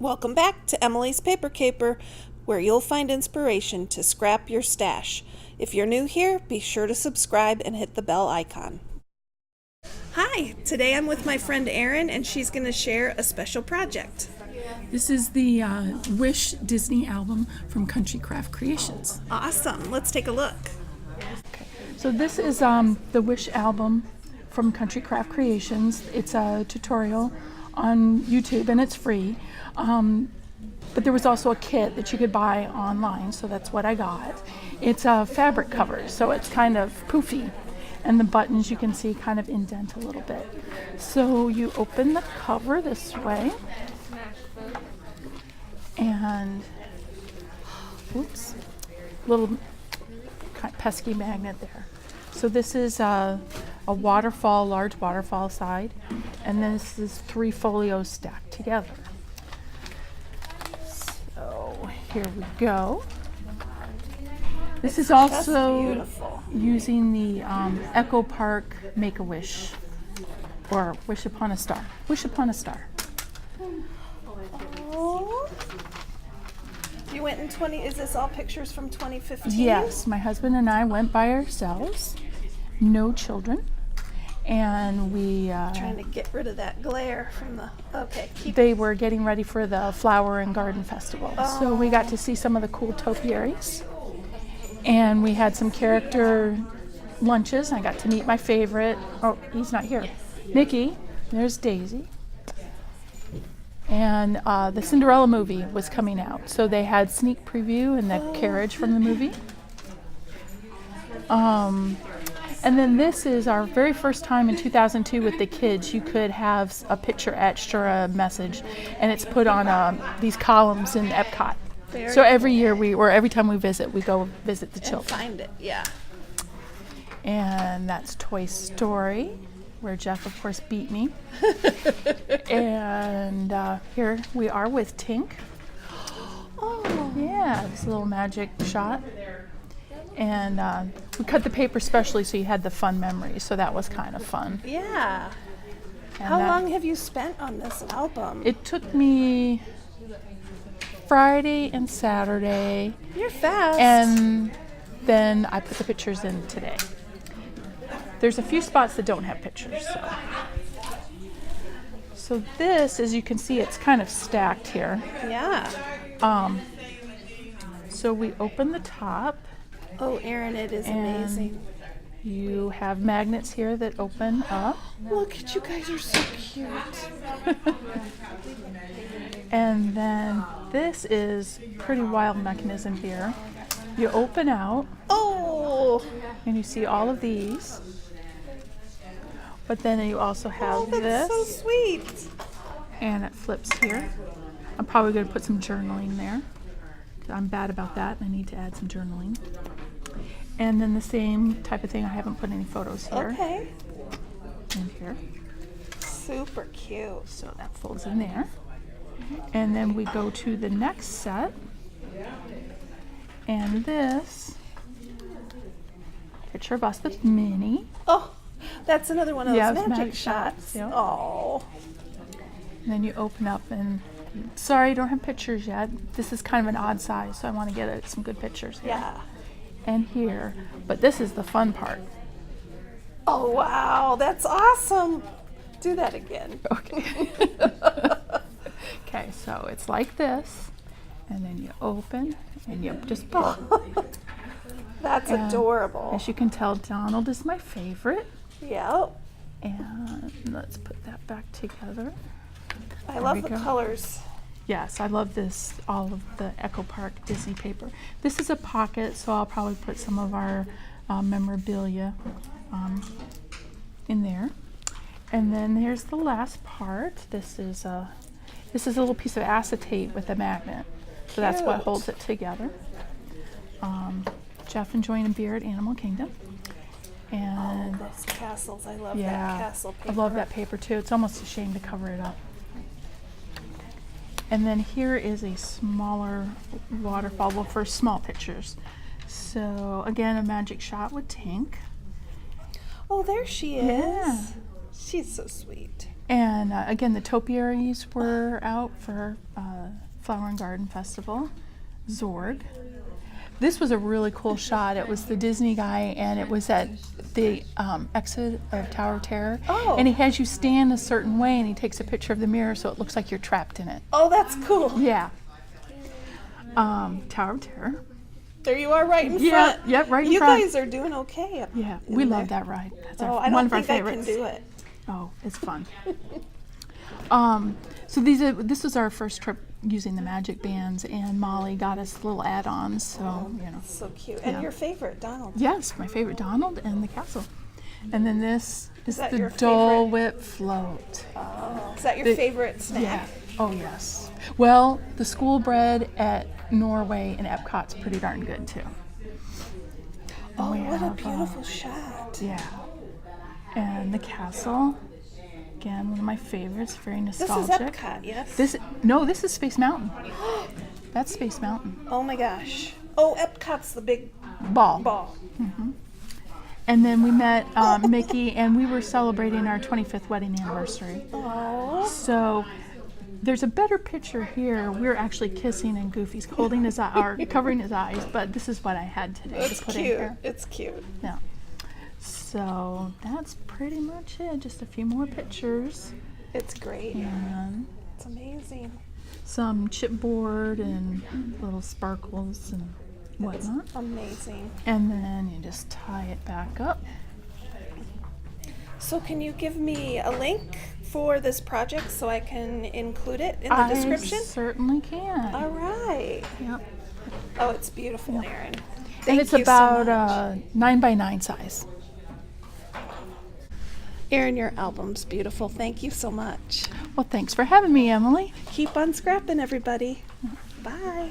Welcome back to Emilee's Paper Caper, where you'll find inspiration to scrap your stash. If you're new here, be sure to subscribe and hit the bell icon. Hi, today I'm with my friend Erin, and she's going to share a special project. This is the Wish Disney album from Country Craft Creations. Awesome. Let's take a look. So this is the Wish album from Country Craft Creations. It's a tutorial on YouTube and it's free. But there was also a kit that you could buy online, so that's what I got. It's a fabric cover, so it's kind of poofy. And the buttons you can see kind of indent a little bit. So you open the cover this way. And, oops, little pesky magnet there. So this is a waterfall, large waterfall side, and this is 3 folios stacked together. So here we go. This is also using the Echo Park Make-A-Wish, or Wish Upon a Star. Wish Upon a Star. Oh. You went in is this all pictures from 2015? Yes, my husband and I went by ourselves, no children, and we... trying to get rid of that glare from the... Okay. They were getting ready for the Flower and Garden Festival, so we got to see some of the cool topiaries, and we had some character lunches. I got to meet my favorite. Oh, he's not here. Nikki. There's Daisy. And the Cinderella movie was coming out, so they had sneak preview in the carriage from the movie. And then this is our very first time in 2002 with the kids. You could have a picture etched or a message, and it's put on these columns in Epcot. So every year every time we visit, we go visit the children. And find it, yeah. And that's Toy Story, where Jeff, of course, beat me. And here we are with Tink. Oh. Yeah, this little magic shot. And we cut the paper specially so you had the fun memories, so that was kind of fun. Yeah. And how long have you spent on this album? It took me Friday and Saturday. You're fast. And then I put the pictures in today. There's a few spots that don't have pictures, so this, as you can see, it's kind of stacked here. Yeah. So we open the top. Oh, Erin, it is amazing. You have magnets here that open up. Look at you guys, are so cute. And then this is pretty wild mechanism here. You open out. Oh. And you see all of these. But then you also have that's this. So sweet. And it flips here. I'm probably going to put some journaling there. I'm bad about that. I need to add some journaling. And then the same type of thing. I haven't put any photos here. Okay. And here. Super cute. So that folds in there. And then we go to the next set. And this picture of us with Minnie. Oh, that's another one of those magic shots. Yeah. Oh. And then you open up and, sorry, I don't have pictures yet. This is kind of an odd size, so I want to get some good pictures here. Yeah. And here, but this is the fun part. Oh, wow, that's awesome. Do that again. Okay. Okay, so it's like this, and then you open, and you just pull. That's adorable. As you can tell, Donald is my favorite. Yep. And let's put that back together. I love the colors. Yes, I love this, all of the Echo Park Disney paper. This is a pocket, so I'll probably put some of our memorabilia in there. And then here's the last part. This is a little piece of acetate with a magnet. So that's what holds it together. Jeff enjoying a beer at Animal Kingdom. And those castles, I love that castle paper. I love that paper too. It's almost a shame to cover it up. And then here is a smaller waterfall, well, for small pictures. So again, a magic shot with Tink. Oh, there she is. Yeah. She's so sweet. And again, the topiaries were out for Flower and Garden Festival. Zorg. This was a really cool shot. It was the Disney guy, and it was at the exit of Tower of Terror. Oh. And he has you stand a certain way, and he takes a picture of the mirror so it looks like you're trapped in it. Oh, that's cool. Yeah. Tower of Terror. There you are, right in Yeah, front. yep, right in front. You guys are doing okay. Yeah, we love that ride. That's I one don't of our think favorites. I can do it. Oh, it's fun. So this was our first trip using the Magic Bands, and Molly got us little add-ons. So So cute. And Yeah. your favorite, Donald. Yes, my favorite, Donald and the castle. And then this is that the your Dole Whip float. Oh, is that your The- favorite snack? Yeah. Oh yes. Well, the school bread at Norway and Epcot's pretty darn good too. Oh, We what a have, beautiful shot. Yeah. And the castle. Again, one of my favorites. Very This is nostalgic. Epcot, yes? This is Space Mountain. That's Space Mountain. Oh my gosh. Oh, Epcot's the big Ball. ball. And then we met Mickey, and we were celebrating our 25th wedding anniversary. Oh, So there's a better picture here. We're actually kissing, and Goofy's holding his eye, or covering his eyes. But this is what I had today it's to put in cute. here. It's cute. Yeah. So that's pretty much it. Just a few more pictures, It's great. and It's amazing. some chipboard and little sparkles and whatnot. Amazing. And then you just tie it back up. So can you give me a link for this project so I can include it in the description? I certainly can. All right. Yep. Oh, it's beautiful, Erin. And Thank it's you about so much. 9x9 size. Erin, your album's beautiful. Thank you so much. Well, thanks for having me, Emily. Keep on scrapping, everybody. Bye.